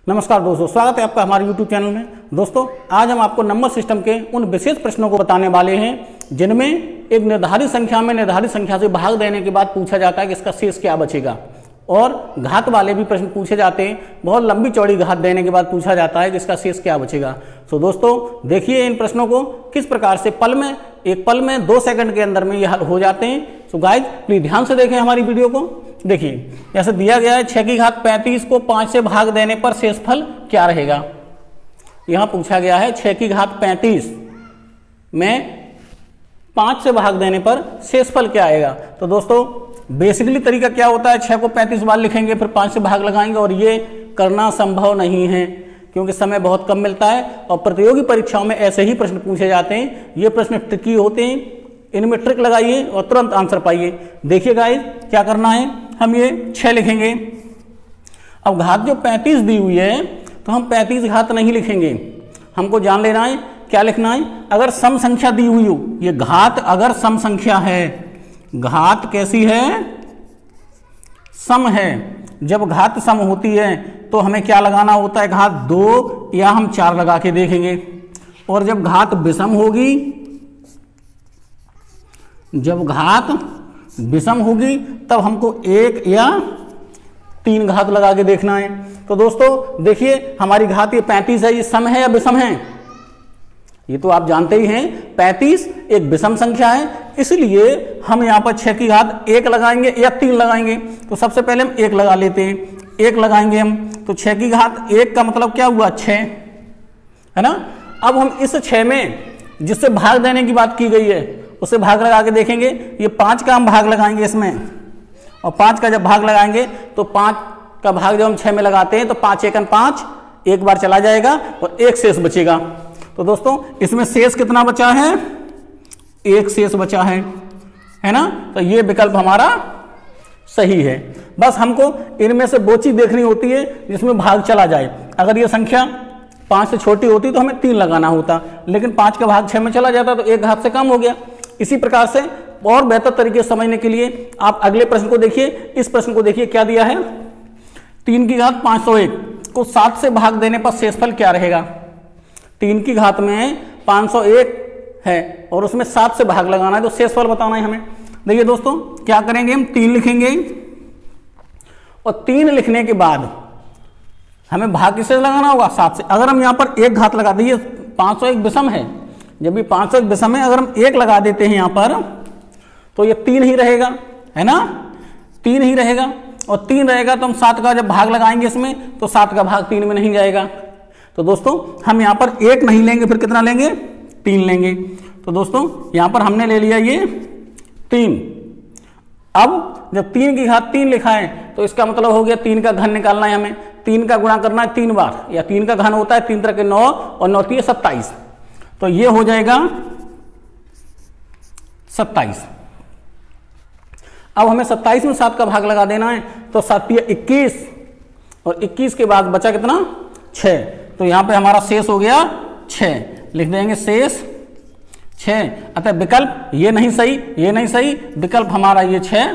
नमस्कार दोस्तों, स्वागत है आपका हमारे YouTube चैनल में। दोस्तों, आज हम आपको नंबर सिस्टम के उन विशेष प्रश्नों को बताने वाले हैं जिनमें एक निर्धारित संख्या में निर्धारित संख्या से भाग देने के बाद पूछा जाता है कि इसका शेष क्या बचेगा, और घात वाले भी प्रश्न पूछे जाते हैं। बहुत लंबी चौड़ी घात देने के बाद पूछा जाता है कि इसका शेष क्या बचेगा। तो दोस्तों देखिए इन प्रश्नों को किस प्रकार से एक पल में 2 सेकंड के अंदर में ये हल हो जाते हैं। तो गाइज प्लीज ध्यान से देखें हमारी वीडियो को। देखिए जैसे दिया गया है 6 की घात 35 को 5 से भाग देने पर शेषफल क्या रहेगा। यहां पूछा गया है 6 की घात 35 में 5 से भाग देने पर शेषफल क्या आएगा। तो दोस्तों बेसिकली तरीका क्या होता है, 6 को 35 बार लिखेंगे फिर 5 से भाग लगाएंगे, और ये करना संभव नहीं है क्योंकि समय बहुत कम मिलता है और प्रतियोगी परीक्षाओं में ऐसे ही प्रश्न पूछे जाते हैं। ये प्रश्न ट्रिकी होते हैं, इनमें ट्रिक लगाइए और तुरंत आंसर पाइए। देखिए गाइस क्या करना है, हम ये 6 लिखेंगे। अब घात जो 35 दी हुई है तो हम 35 घात नहीं लिखेंगे, हमको जान लेना है क्या लिखना है। अगर सम संख्या दी हुई हो, ये घात अगर सम संख्या है, घात कैसी है, सम है। जब घात सम होती है तो हमें क्या लगाना होता है, घात 2 या हम 4 लगा के देखेंगे। और जब घात विषम होगी, जब घात विषम होगी तब हमको 1 या 3 घात लगा के देखना है। तो दोस्तों देखिए हमारी घात ये 35 है, ये सम है या विषम है, ये तो आप जानते ही हैं। 35 एक विषम संख्या है, इसलिए हम यहाँ पर 6 की घात 1 लगाएंगे या 3 लगाएंगे। तो सबसे पहले हम 1 लगा लेते हैं, 1 लगाएंगे हम। तो 6 की घात 1 का मतलब क्या हुआ, 6 है ना। अब हम इस 6 में जिससे भाग देने की बात की गई है उससे भाग लगा के देखेंगे। ये 5 का हम भाग लगाएंगे इसमें, और 5 का जब भाग लगाएंगे तो 5 का भाग जब हम 6 में लगाते हैं तो 5 एकन 5 एक बार चला जाएगा और 1 शेष बचेगा। तो दोस्तों इसमें शेष कितना बचा है, 1 शेष बचा है ना। तो ये विकल्प हमारा सही है। बस हमको इनमें से वो चीज देखनी होती है जिसमें भाग चला जाए। अगर ये संख्या 5 से छोटी होती तो हमें 3 लगाना होता, लेकिन 5 का भाग 6 में चला जाता तो 1 घात से कम हो गया। इसी प्रकार से और बेहतर तरीके से समझने के लिए आप अगले प्रश्न को देखिए। इस प्रश्न को देखिए क्या दिया है, 3 की घात 501 को 7 से भाग देने पर शेषफल क्या रहेगा। 3 की घात में 501 है और उसमें 7 से भाग लगाना है, तो शेषफल बताना है हमें। देखिए दोस्तों क्या करेंगे, हम 3 लिखेंगे और 3 लिखने के बाद हमें भाग किससे लगाना होगा, 7 से। अगर हम यहाँ पर 1 घात लगा दीजिए, 501 विषम है, जब भी 501 विषम है अगर हम 1 लगा देते हैं यहाँ पर तो ये 3 ही रहेगा, है ना, 3 ही रहेगा। और 3 रहेगा तो हम 7 का जब भाग लगाएंगे इसमें तो 7 का भाग 3 में नहीं जाएगा। तो दोस्तों हम यहाँ पर 1 नहीं लेंगे, फिर कितना लेंगे, 3 लेंगे। तो दोस्तों यहाँ पर हमने ले लिया ये 3। अब जब 3 की घात 3 लिखा है तो इसका मतलब हो गया 3 का घन निकालना है हमें। 3 का गुणा करना है 3 बार, या 3 का घन होता है 3 तरह के 9 और 9 3 27, तो ये हो जाएगा 27। अब हमें 27 में 7 का भाग लगा देना है, तो 7 21 और 21 के बाद बचा कितना, 6। तो यहां पे हमारा शेष हो गया 6, लिख देंगे शेष 6। अतः विकल्प ये नहीं सही, ये नहीं सही, विकल्प हमारा ये 6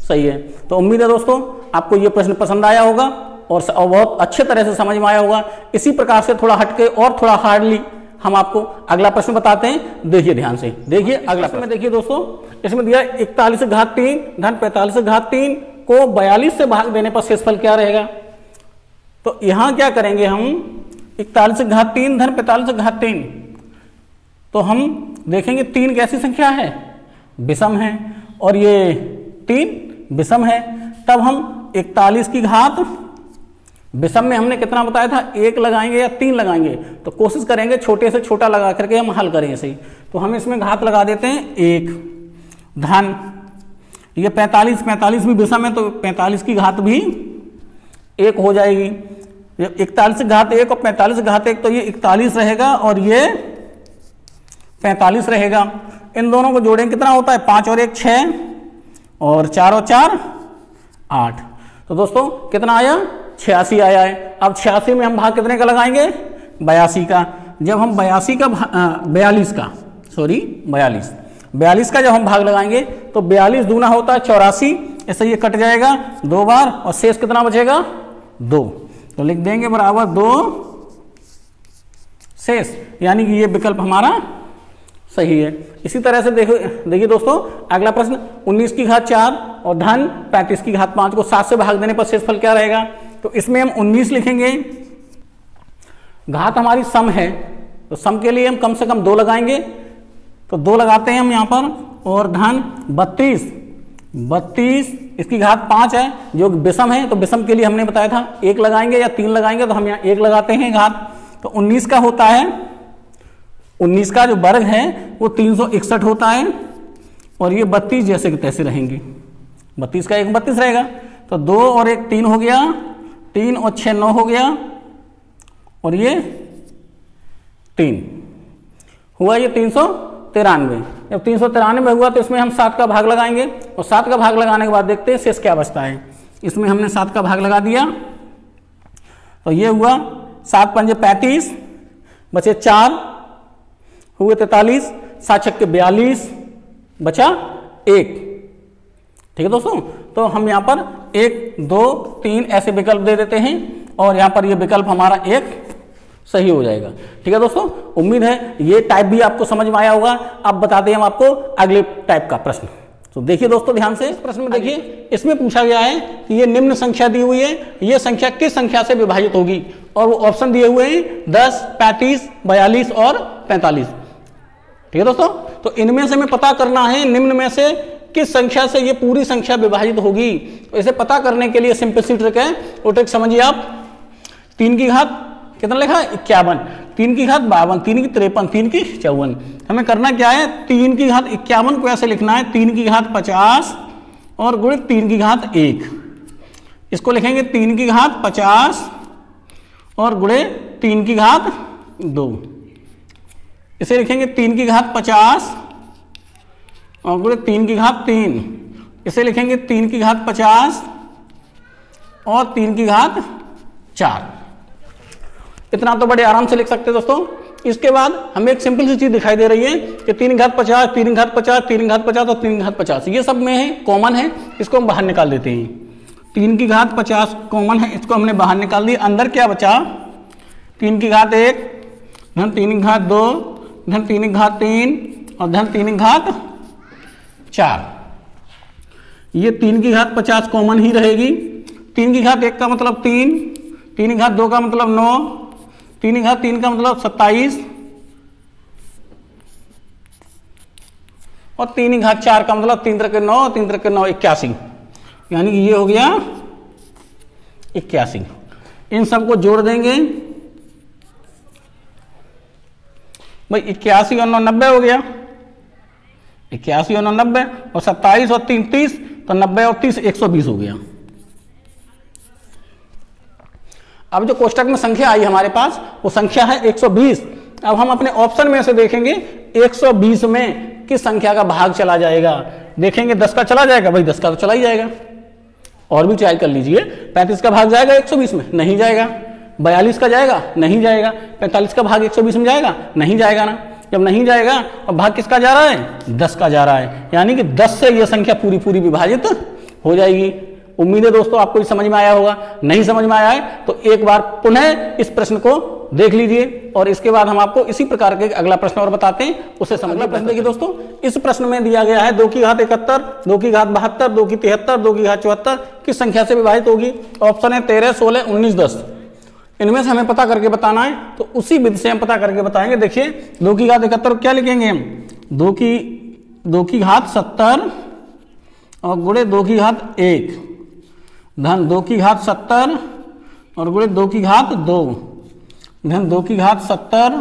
सही है। तो उम्मीद है दोस्तों आपको ये प्रश्न पसंद आया होगा और बहुत अच्छे तरह से समझ में आया होगा। इसी प्रकार से थोड़ा हटके और थोड़ा हार्डली हम आपको अगला प्रश्न बताते हैं। देखिए ध्यान से, देखिए अगला प्रश्न में। देखिए दोस्तों इसमें दिया 41 घात 3 धन 45 घात 3 को 42 से भाग देने पर शेषफल क्या रहेगा। तो यहां क्या करेंगे हम, 41 घात 3 धन 45 घात 3, तो हम देखेंगे 3 कैसी संख्या है, विषम है, और ये 3 विषम है। तब हम 41 की घात विषम में हमने कितना बताया था, 1 लगाएंगे या 3 लगाएंगे। तो कोशिश करेंगे छोटे से छोटा लगा करके हम हल करें इसे। तो हम इसमें घात लगा देते हैं 1 धन ये 45 भी विषम है तो 45 की घात भी 1 हो जाएगी। 41 घात 1 और 45 घात 1, तो ये 41 रहेगा और ये 45 रहेगा। इन दोनों को जोड़ें कितना होता है, 5 और 1 6 और 4 और 4 8। तो दोस्तों कितना आया, 86 आया है। अब 86 में हम भाग कितने का लगाएंगे, 82 का। जब हम 42 का जब हम भाग लगाएंगे तो 42 दूना होता है 84, ऐसे ये कट जाएगा 2 बार और शेष कितना बचेगा, 2। तो लिख देंगे बराबर 2 शेष, यानी कि ये विकल्प हमारा सही है। इसी तरह से देखो, देखिए दोस्तों अगला प्रश्न 19 की घात 4 और धन 35 की घात 5 को 7 से भाग देने पर शेषफल क्या रहेगा। तो इसमें हम 19 लिखेंगे, घात हमारी सम है तो सम के लिए हम कम से कम 2 लगाएंगे, तो 2 लगाते हैं हम यहाँ पर, और धन 32 इसकी घात 5 है जो विषम है, तो विषम के लिए हमने बताया था 1 लगाएंगे या 3 लगाएंगे, तो हम यहाँ 1 लगाते हैं घात। तो 19 का होता है, 19 का जो वर्ग है वो 361 होता है, और ये 32 जैसे कि तैसे रहेंगे, 32 का 1 32 रहेगा, तो 2 और 1 3 हो गया, 3 और 6 9 हो गया, और ये 3 हुआ, ये 393। जब 393 हुआ तो इसमें हम 7 का भाग लगाएंगे, और 7 का भाग लगाने के बाद देखते हैं शेष क्या बचता है। इसमें हमने 7 का भाग लगा दिया, तो ये हुआ 7 पंजे 35, बचे 4 हुए 43, 7 छक्के 42, बचा 1। ठीक है दोस्तों, तो हम यहाँ पर 1 2 3 ऐसे विकल्प दे देते हैं, और यहाँ पर ये विकल्प हमारा 1 सही हो जाएगा। ठीक है दोस्तों, उम्मीद है ये टाइप भी आपको समझ में आया होगा। अब बताते हैं हम आपको अगले टाइप का प्रश्न। तो देखिए दोस्तों ध्यान से, इस प्रश्न में देखिए, इसमें पूछा गया है कि ये निम्न संख्या दी हुई है, ये संख्या किस संख्या से विभाजित होगी, और वो ऑप्शन दिए हुए हैं 10 35 42 और 45। ठीक है दोस्तों, तो इनमें से हमें पता करना है निम्न में से किस संख्या से ये पूरी संख्या विभाजित होगी। तो इसे पता करने के लिए सिंपल सी ट्रिक है, वो ट्रिक समझिए आप। 3 की घात कितना लिखा है 51, 3 की घात 52, 3 की 53, 3 की 54। हमें करना क्या है, 3 की घात 51 को ऐसे लिखना है 3 की घात 50 और गुणित 3 की घात 1। इसको लिखेंगे 3 की घात 50 और गुणे 3 की घात 2। इसे लिखेंगे 3 की घात 50 और गुणे 3 की घात 3। इसे लिखेंगे 3 की घात 50 और 3 की घात 4। इतना तो बड़े आराम से लिख सकते हैं दोस्तों। इसके बाद हमें एक सिंपल सी चीज दिखाई दे रही है कि 3 घात 50, 3 घात 50, 3 घात 50 और 3 घात 50, ये सब में है, कॉमन है, इसको हम बाहर निकाल देते हैं। 3 की घात 50 कॉमन है, इसको हमने बाहर निकाल दिया। अंदर क्या बचा, 3 की घात 1 धन 3 की घात 2 धन 3 की घात 3 और धन 3 की घात 4। ये 3 की घात 50 कॉमन ही रहेगी। 3 की घात 1 का मतलब 3, 3 की घात 2 का मतलब 9, 3 की घात 3 का मतलब 27 और 3 की घात 4 का मतलब 3 त्रिक 9, 3 त्रिक 9 81, यानी कि ये हो गया 81। इन सबको जोड़ देंगे भाई, 81 और 9 90 हो गया, 81 और 9 90 और 27 और 3 30, तो 90 और 30 120 हो गया। अब जो कोष्टक में संख्या आई हमारे पास वो संख्या है 120। अब हम अपने ऑप्शन में से देखेंगे 120 में किस संख्या का भाग चला जाएगा। देखेंगे 10 का चला जाएगा, भाई 10 का तो चला ही जाएगा, और भी ट्राई कर लीजिए। 35 का भाग जाएगा 120 में, नहीं जाएगा। 42 का जाएगा, नहीं जाएगा। 45 का भाग 120 में जाएगा, नहीं जाएगा ना। जब नहीं जाएगा और भाग किसका जा रहा है, 10 का जा रहा है, यानी कि 10 से यह संख्या पूरी पूरी विभाजित हो जाएगी। उम्मीद है दोस्तों आपको समझ में आया होगा। नहीं समझ में आया है तो एक बार पुनः इस प्रश्न को देख लीजिए, और इसके बाद हम आपको इसी प्रकार के अगला प्रश्न और बताते हैं, उसे समझना। प्रश्न देखिए दोस्तों, इस प्रश्न में दिया गया है 2 की घात 71, 2 की घात 72, 2 की 73, 2 की घात 74 किस संख्या से विभाजित होगी। ऑप्शन है 13, 16, 19, 10। इनमें से हमें पता करके बताना है, तो उसी विधि से हम पता करके बताएंगे। देखिए 2 की घात 71 क्या लिखेंगे हम, 2 की घात 70 और गुणे 2 की घात 1 धन 2 की घात 70 और गुणे 2 की घात 2 धन 2 की घात 70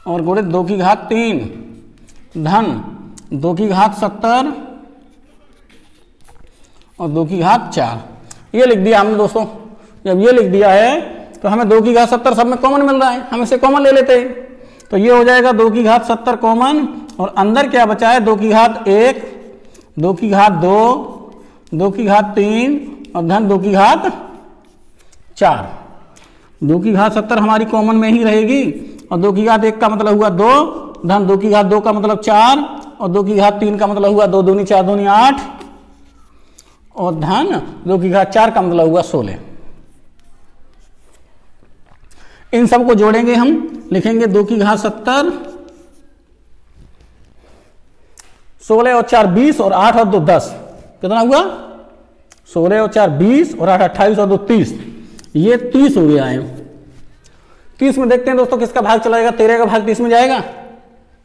और गुणे 2 की घात 3 धन 2 की घात 70 और 2 की घात 4। ये लिख दिया हमने दोस्तों। जब ये लिख दिया है तो हमें 2 की घात 70 सब में कॉमन मिल रहा है, हम इसे कॉमन ले लेते हैं। तो ये हो जाएगा 2 की घात 70 कॉमन, और अंदर क्या बचा है, 2 की घात 1, 2 की घात 2, 2 की घात 3 और धन 2 की घात 4। 2 की घात 70 हमारी कॉमन में ही रहेगी, और 2 की घात 1 का मतलब हुआ 2 धन 2 की घात 2 का मतलब 4 और 2 की घात 3 का मतलब हुआ 2 दूनी 4 दूनी 8 और धन 2 की घात 4 का मतलब हुआ 16। इन सबको जोड़ेंगे हम, लिखेंगे 2 की घात 70, 16 और 4 20 और 8 और 2 10, कितना हुआ 16 और 4 20 और 8 28 और 2 30, ये 30 हो गया है। 30 में देखते हैं दोस्तों किसका भाग चला जाएगा, 13 का भाग 30 में जाएगा,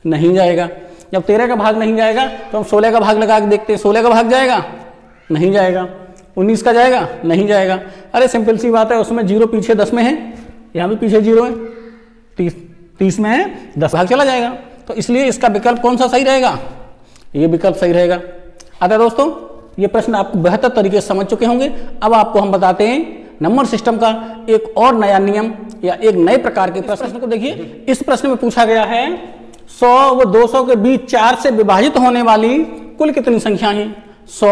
नहीं जाएगा। जब 13 का भाग नहीं जाएगा तो हम 16 का भाग लगा के देखते हैं, 16 का भाग जाएगा, नहीं जाएगा। 19 का जाएगा, नहीं जाएगा। अरे सिंपल सी बात है, उसमें 0 पीछे 10 में है, यहाँ भी पीछे 0 है, 30 में है, 10 भाग चला जाएगा। तो इसलिए इसका विकल्प कौन सा सही रहेगा, ये विकल्प सही रहेगा। अतः दोस्तों ये प्रश्न आपको बेहतर तरीके से समझ चुके होंगे। अब आपको हम बताते हैं नंबर सिस्टम का एक और नया नियम या एक नए प्रकार के प्रश्न को। देखिए इस प्रश्न में पूछा गया है 100 व 200 के बीच 4 से विभाजित होने वाली कुल कितनी संख्याएं हैं। 100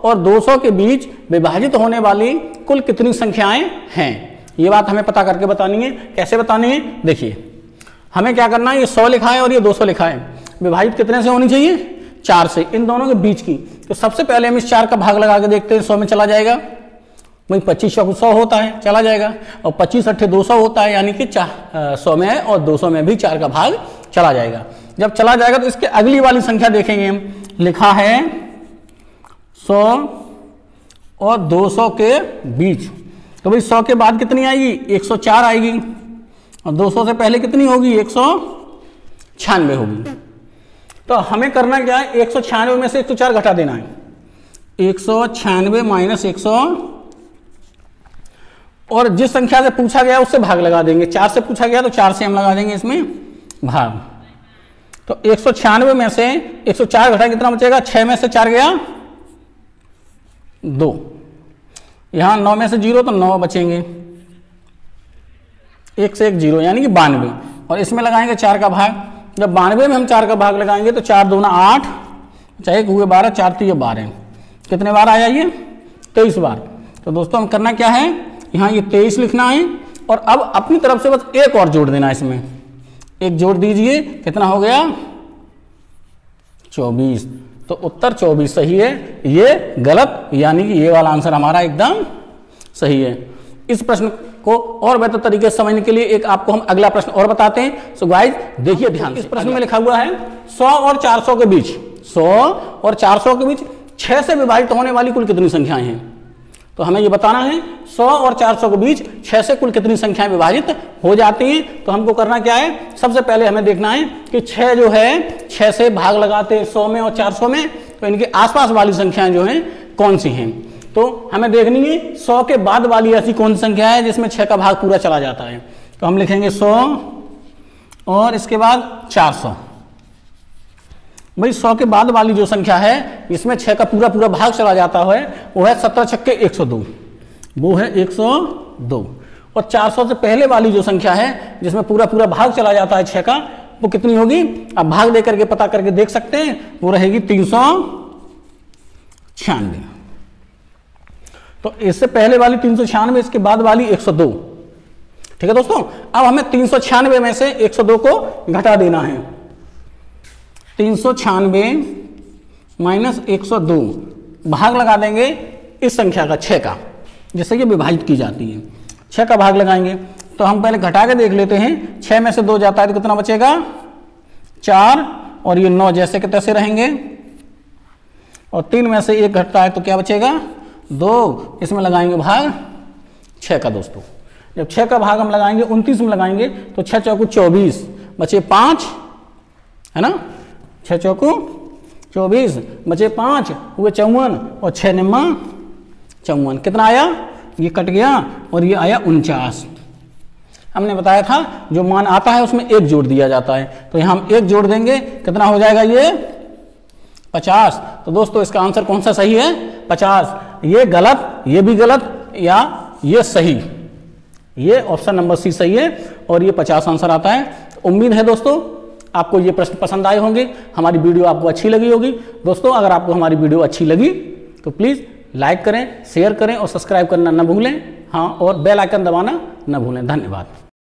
और 200 के बीच विभाजित होने वाली कुल कितनी संख्याएं हैं, ये बात हमें पता करके बतानी है। कैसे बतानी है, देखिए हमें क्या करना है, ये 100 लिखा है और ये 200 लिखा है, विभाजित कितने से होनी चाहिए, 4 से, इन दोनों के बीच की। तो सबसे पहले हम इस 4 का भाग लगा के देखते हैं, 100 में चला जाएगा, वही 25 चौक 100 होता है, चला जाएगा, और 25 अट्ठे 200 होता है, यानी कि 100 में है और 200 में भी 4 का भाग चला जाएगा। जब चला जाएगा तो इसके अगली वाली संख्या देखेंगे हम, लिखा है 100 और 200 के बीच, तो भाई 100 के बाद कितनी आएगी, 104 आएगी, और 200 से पहले कितनी होगी, 196 होगी। तो हमें करना क्या है, 196 में से 104 घटा देना है, 196 माइनस 100, और जिस संख्या से पूछा गया उससे भाग लगा देंगे। 4 से पूछा गया तो 4 से हम लगा देंगे इसमें भाग। तो 196 में से 104 घटा कितना बचेगा, 6 में से 4 गया 2, यहां 9 में से 0 तो 9 बचेंगे, 1 से 1 0 यानी कि 92, और इसमें लगाएंगे 4 का भाग। जब 92 में हम 4 का भाग लगाएंगे तो 4 दूना 8, चाहे हुए 12, 4 3 12, कितने बार आया ये, 23 बार। तो दोस्तों हम करना क्या है, यहाँ ये 23 लिखना है, और अब अपनी तरफ से बस एक और जोड़ देना है, इसमें एक जोड़ दीजिए, कितना हो गया 24। तो उत्तर 24 सही है, ये गलत, यानी कि ये वाला आंसर हमारा एकदम सही है। इस प्रश्न को और बेहतर तरीके से समझने के लिए एक आपको हम अगला प्रश्न और बताते हैं। सो गाइस देखिए ध्यान से, इस प्रश्न में लिखा हुआ है 100 और 400 के बीच, 100 और 400 के बीच 6 से विभाजित होने वाली कुल कितनी संख्याएं हैं। तो हमें ये बताना है 100 और 400 के बीच 6 से कुल कितनी संख्याएं विभाजित हो जाती हैं। तो हमको करना क्या है, सबसे पहले हमें देखना है कि 6 जो है 6 से भाग लगाते हैं 100 में और 400 में, तो इनके आसपास वाली संख्याएं जो हैं कौन सी हैं। तो हमें देखनी है 100 के बाद वाली ऐसी कौन सी संख्या है जिसमें 6 का भाग पूरा चला जाता है। तो हम लिखेंगे 100 और इसके बाद 400। भाई 100 के बाद वाली जो संख्या है इसमें 6 का पूरा पूरा भाग चला जाता है, वो है 17 छक्के 102, वो है 102। और 400 से पहले वाली जो संख्या है जिसमें पूरा पूरा भाग चला जाता है 6 का, वो कितनी होगी, अब भाग दे करके पता करके देख सकते हैं, वो रहेगी 396। तो इससे पहले वाली 396, इसके बाद वाली 102। ठीक है दोस्तों, अब हमें 396 में से 102 को घटा देना है। 396 माइनस 102, भाग लगा देंगे इस संख्या का 6 का, जिससे कि विभाजित की जाती है। 6 का भाग लगाएंगे तो हम पहले घटा के देख लेते हैं। 6 में से 2 जाता है तो कितना बचेगा 4, और ये 9 जैसे के तैसे रहेंगे, और 3 में से 1 घटता है तो क्या बचेगा 2, इसमें लगाएंगे भाग 6 का। दोस्तों जब 6 का भाग हम लगाएंगे 29 में लगाएंगे तो 6 चौको 24, बचे 5, है ना, 6 चौको 24, बचे 5, हुए 54, और 6 निम्मा 54, कितना आया, ये कट गया और ये आया 49। हमने बताया था जो मान आता है उसमें 1 जोड़ दिया जाता है, तो यहां हम 1 जोड़ देंगे, कितना हो जाएगा ये 50। तो दोस्तों इसका आंसर कौन सा सही है, 50। ये गलत, ये भी गलत, या ये सही, ये ऑप्शन नंबर सी सही है, और ये 50 आंसर आता है। तो उम्मीद है दोस्तों आपको ये प्रश्न पसंद आए होंगे, हमारी वीडियो आपको अच्छी लगी होगी। दोस्तों अगर आपको हमारी वीडियो अच्छी लगी तो प्लीज़ लाइक करें, शेयर करें और सब्सक्राइब करना न भूलें। हाँ, और बेल आइकन दबाना न भूलें। धन्यवाद।